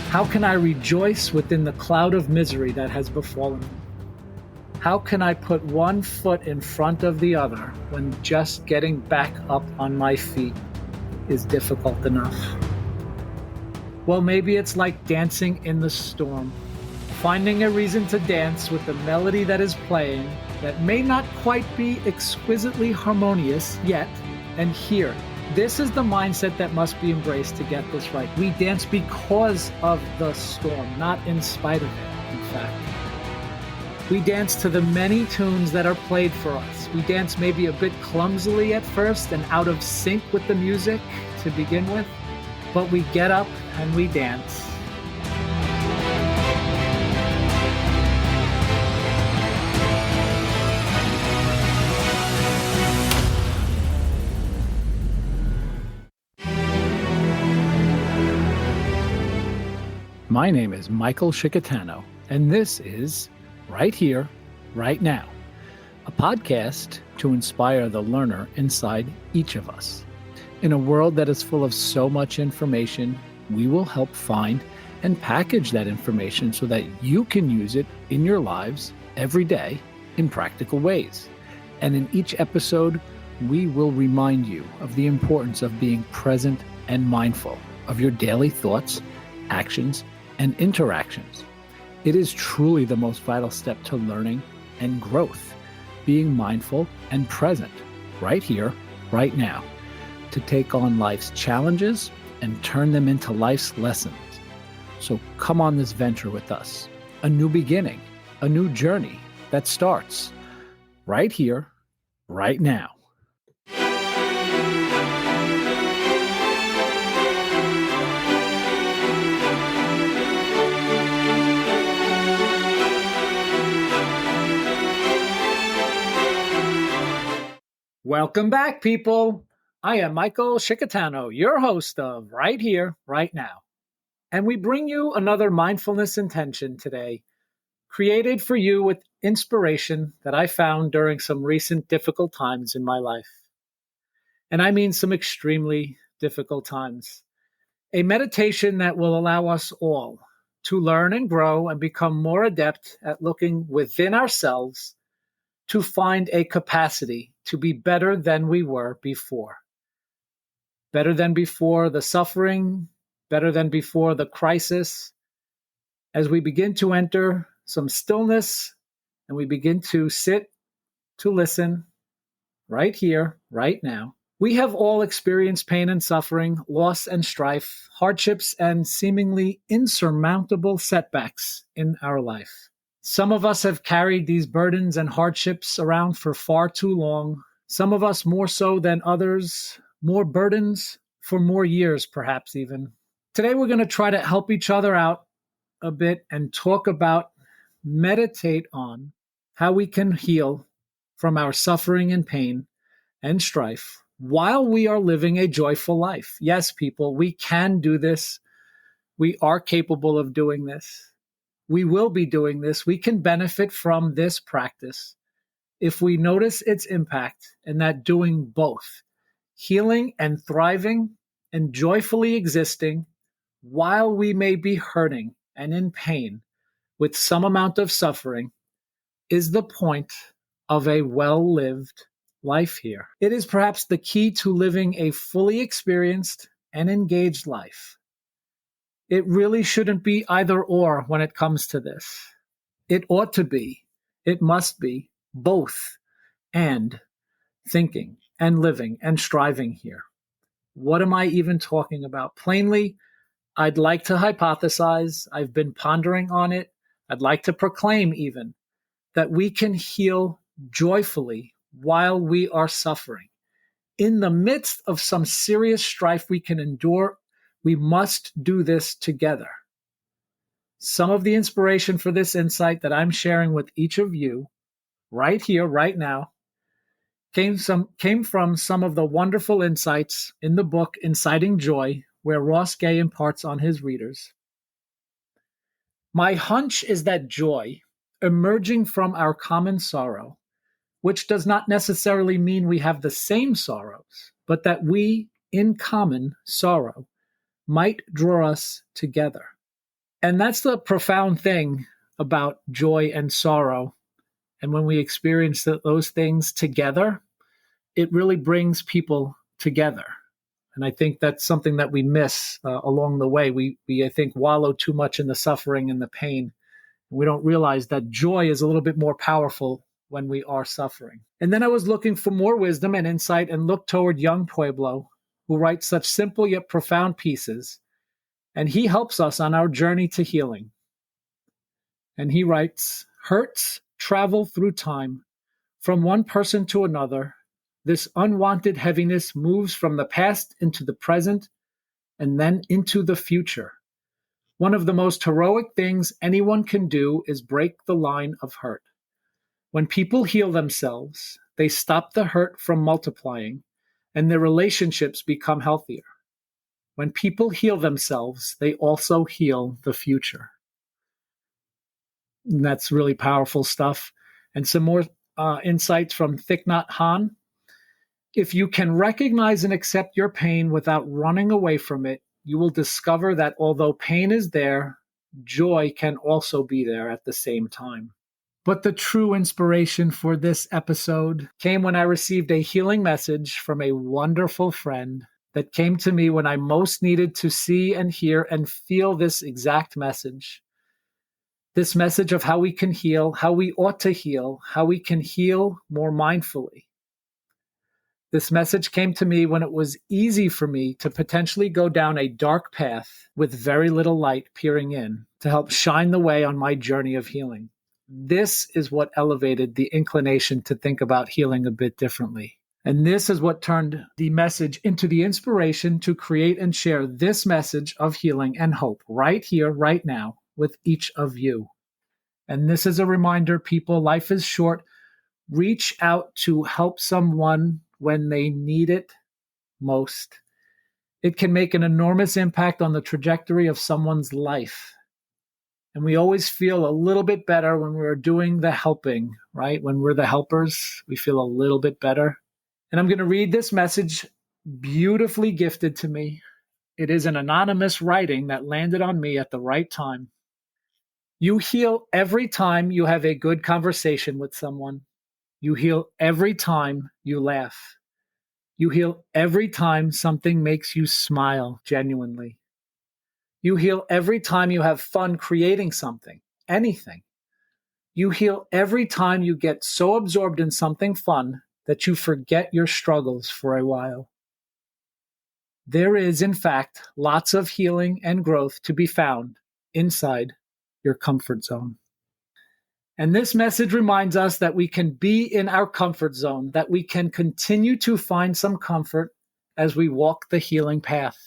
How can I rejoice within the cloud of misery that has befallen me? How can I put one foot in front of the other when just getting back up on my feet is difficult enough? Well, maybe it's like dancing in the storm, finding a reason to dance with the melody that is playing that may not quite be exquisitely harmonious yet. And here, this is the mindset that must be embraced to get this right. We dance because of the storm, not in spite of it, in fact. We dance to the many tunes that are played for us. We dance maybe a bit clumsily at first and out of sync with the music to begin with, but we get up and we dance. My name is Michael Shikatano, and this is Right Here, Right Now, a podcast to inspire the learner inside each of us. In a world that is full of so much information, we will help find and package that information so that you can use it in your lives every day in practical ways. And in each episode, we will remind you of the importance of being present and mindful of your daily thoughts, actions, and interactions. It is truly the most vital step to learning and growth, being mindful and present right here, right now, to take on life's challenges and turn them into life's lessons. So come on this venture with us, a new beginning, a new journey that starts right here, right now. Welcome back, people. I am Michael Shikatano, your host of Right Here, Right Now. And we bring you another mindfulness intention today, created for you with inspiration that I found during some recent difficult times in my life. And I mean some extremely difficult times. A meditation that will allow us all to learn and grow and become more adept at looking within ourselves to find a capacity to be better than we were before. Better than before the suffering, better than before the crisis. As we begin to enter some stillness and we begin to sit, to listen, right here, right now. We have all experienced pain and suffering, loss and strife, hardships and seemingly insurmountable setbacks in our life. Some of us have carried these burdens and hardships around for far too long. Some of us more so than others, more burdens for more years, perhaps even. Today, we're going to try to help each other out a bit and talk about, meditate on how we can heal from our suffering and pain and strife while we are living a joyful life. Yes, people, we can do this. We are capable of doing this. We will be doing this. We can benefit from this practice if we notice its impact and that doing both, healing and thriving and joyfully existing while we may be hurting and in pain with some amount of suffering, is the point of a well-lived life here. It is perhaps the key to living a fully experienced and engaged life. It really shouldn't be either or when it comes to this. It ought to be, it must be both and thinking and living and striving here. What am I even talking about? Plainly, I'd like to hypothesize, I've been pondering on it, I'd like to proclaim even, that we can heal joyfully while we are suffering. In the midst of some serious strife we can endure, we must do this together. Some of the inspiration for this insight that I'm sharing with each of you right here, right now, came from some of the wonderful insights in the book Inciting Joy, where Ross Gay imparts on his readers. My hunch is that joy, emerging from our common sorrow, which does not necessarily mean we have the same sorrows, but that we, in common sorrow, might draw us together. And that's the profound thing about joy and sorrow. And when we experience those things together, it really brings people together. And I think that's something that we miss along the way. We, I think, wallow too much in the suffering and the pain. We don't realize that joy is a little bit more powerful when we are suffering. And then I was looking for more wisdom and insight and looked toward young Pueblo, who writes such simple yet profound pieces. And he helps us on our journey to healing. And he writes, hurts travel through time from one person to another. This unwanted heaviness moves from the past into the present and then into the future. One of the most heroic things anyone can do is break the line of hurt. When people heal themselves, they stop the hurt from multiplying, and their relationships become healthier. When people heal themselves, they also heal the future. And that's really powerful stuff. And some more insights from Thich Nhat Hanh. If you can recognize and accept your pain without running away from it, you will discover that although pain is there, joy can also be there at the same time. But the true inspiration for this episode came when I received a healing message from a wonderful friend that came to me when I most needed to see and hear and feel this exact message. This message of how we can heal, how we ought to heal, how we can heal more mindfully. This message came to me when it was easy for me to potentially go down a dark path with very little light peering in to help shine the way on my journey of healing. This is what elevated the inclination to think about healing a bit differently. And this is what turned the message into the inspiration to create and share this message of healing and hope right here, right now, with each of you. And this is a reminder, people, life is short. Reach out to help someone when they need it most. It can make an enormous impact on the trajectory of someone's life. And we always feel a little bit better when we're doing the helping, right? When we're the helpers, we feel a little bit better. And I'm going to read this message beautifully gifted to me. It is an anonymous writing that landed on me at the right time. You heal every time you have a good conversation with someone. You heal every time you laugh. You heal every time something makes you smile genuinely. You heal every time you have fun creating something, anything. You heal every time you get so absorbed in something fun that you forget your struggles for a while. There is, in fact, lots of healing and growth to be found inside your comfort zone. And this message reminds us that we can be in our comfort zone, that we can continue to find some comfort as we walk the healing path.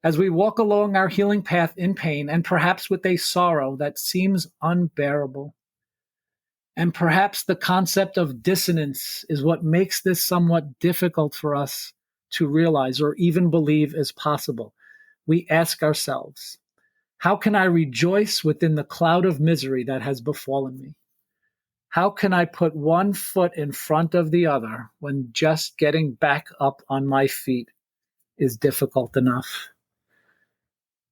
As we walk along our healing path in pain and perhaps with a sorrow that seems unbearable. And perhaps the concept of dissonance is what makes this somewhat difficult for us to realize or even believe is possible. We ask ourselves, how can I rejoice within the cloud of misery that has befallen me? How can I put one foot in front of the other when just getting back up on my feet is difficult enough?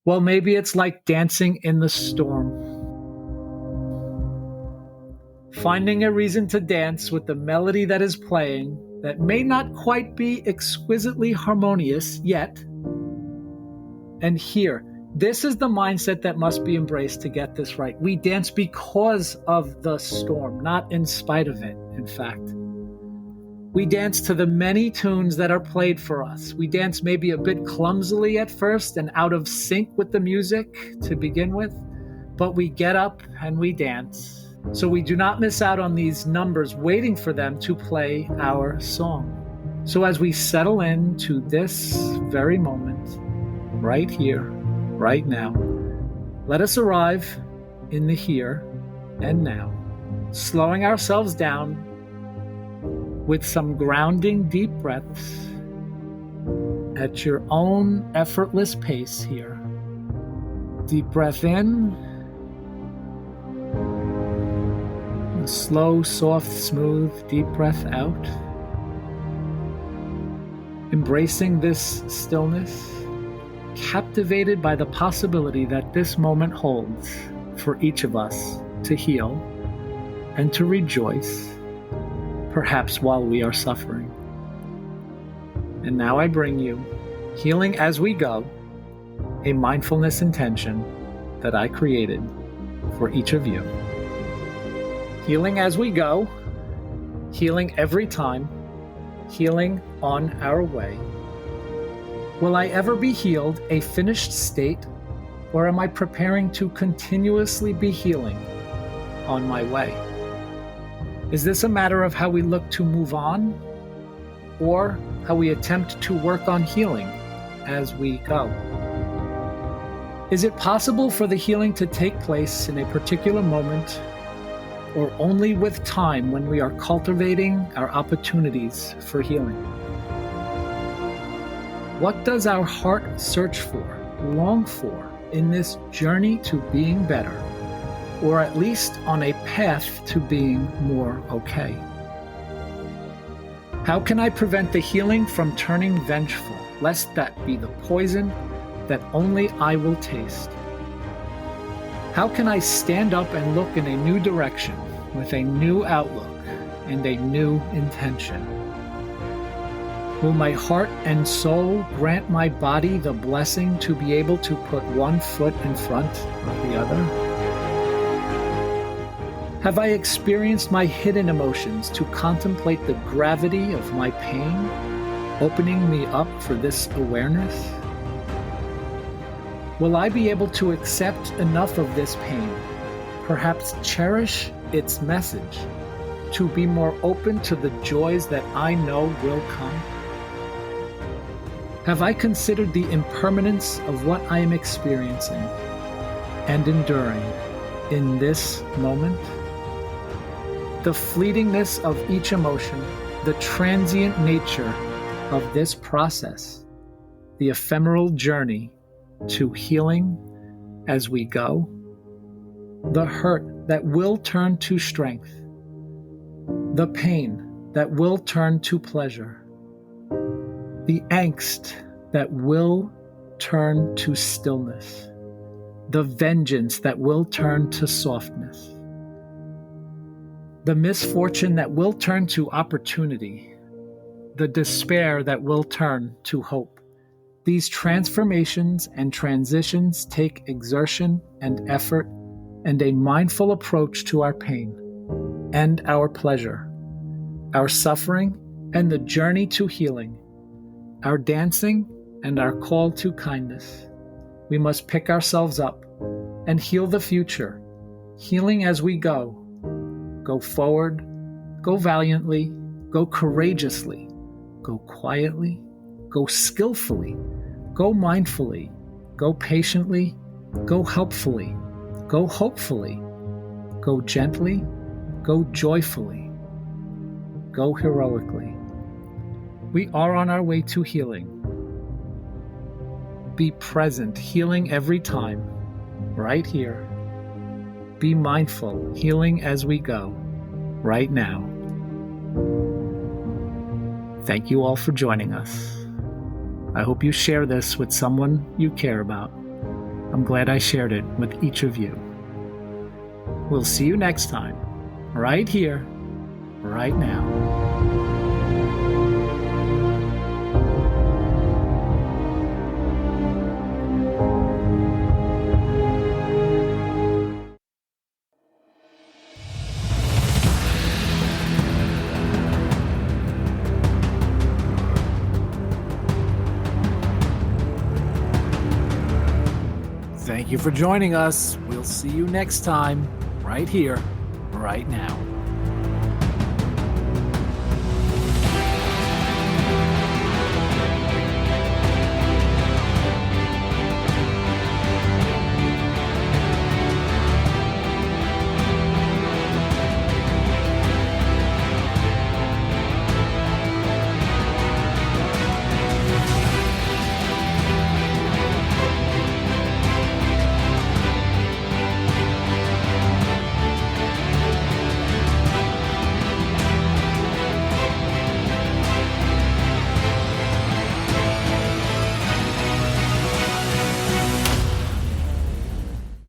Well, maybe it's like dancing in the storm. Finding a reason to dance with the melody that is playing that may not quite be exquisitely harmonious yet. And here, this is the mindset that must be embraced to get this right. We dance because of the storm, not in spite of it, in fact. We dance to the many tunes that are played for us. We dance maybe a bit clumsily at first and out of sync with the music to begin with, but we get up and we dance. So we do not miss out on these numbers waiting for them to play our song. So as we settle into this very moment, right here, right now, let us arrive in the here and now, slowing ourselves down with some grounding deep breaths at your own effortless pace here. Deep breath in, a slow, soft, smooth, deep breath out. Embracing this stillness, captivated by the possibility that this moment holds for each of us to heal and to rejoice, perhaps while we are suffering. And now I bring you, Healing as We Go, a mindfulness intention that I created for each of you. Healing as we go, healing every time, healing on our way. Will I ever be healed, a finished state, or am I preparing to continuously be healing on my way? Is this a matter of how we look to move on, or how we attempt to work on healing as we go? Is it possible for the healing to take place in a particular moment, or only with time when we are cultivating our opportunities for healing? What does our heart search for, long for, in this journey to being better, or at least on a path to being more okay? How can I prevent the healing from turning vengeful, lest that be the poison that only I will taste? How can I stand up and look in a new direction with a new outlook and a new intention? Will my heart and soul grant my body the blessing to be able to put one foot in front of the other? Have I experienced my hidden emotions to contemplate the gravity of my pain, opening me up for this awareness? Will I be able to accept enough of this pain, perhaps cherish its message, to be more open to the joys that I know will come? Have I considered the impermanence of what I am experiencing and enduring in this moment? The fleetingness of each emotion, the transient nature of this process, the ephemeral journey to healing as we go, the hurt that will turn to strength, the pain that will turn to pleasure, the angst that will turn to stillness, the vengeance that will turn to softness, the misfortune that will turn to opportunity, the despair that will turn to hope. These transformations and transitions take exertion and effort and a mindful approach to our pain and our pleasure, our suffering and the journey to healing, our dancing and our call to kindness. We must pick ourselves up and heal the future, healing as we go. Go forward, go valiantly, go courageously, go quietly, go skillfully, go mindfully, go patiently, go helpfully, go hopefully, go gently, go joyfully, go heroically. We are on our way to healing. Be present, healing every time, right here. Be mindful, healing as we go, right now. Thank you all for joining us. I hope you share this with someone you care about. I'm glad I shared it with each of you. We'll see you next time, right here, right now. Thank you for joining us. We'll see you next time, right here, right now.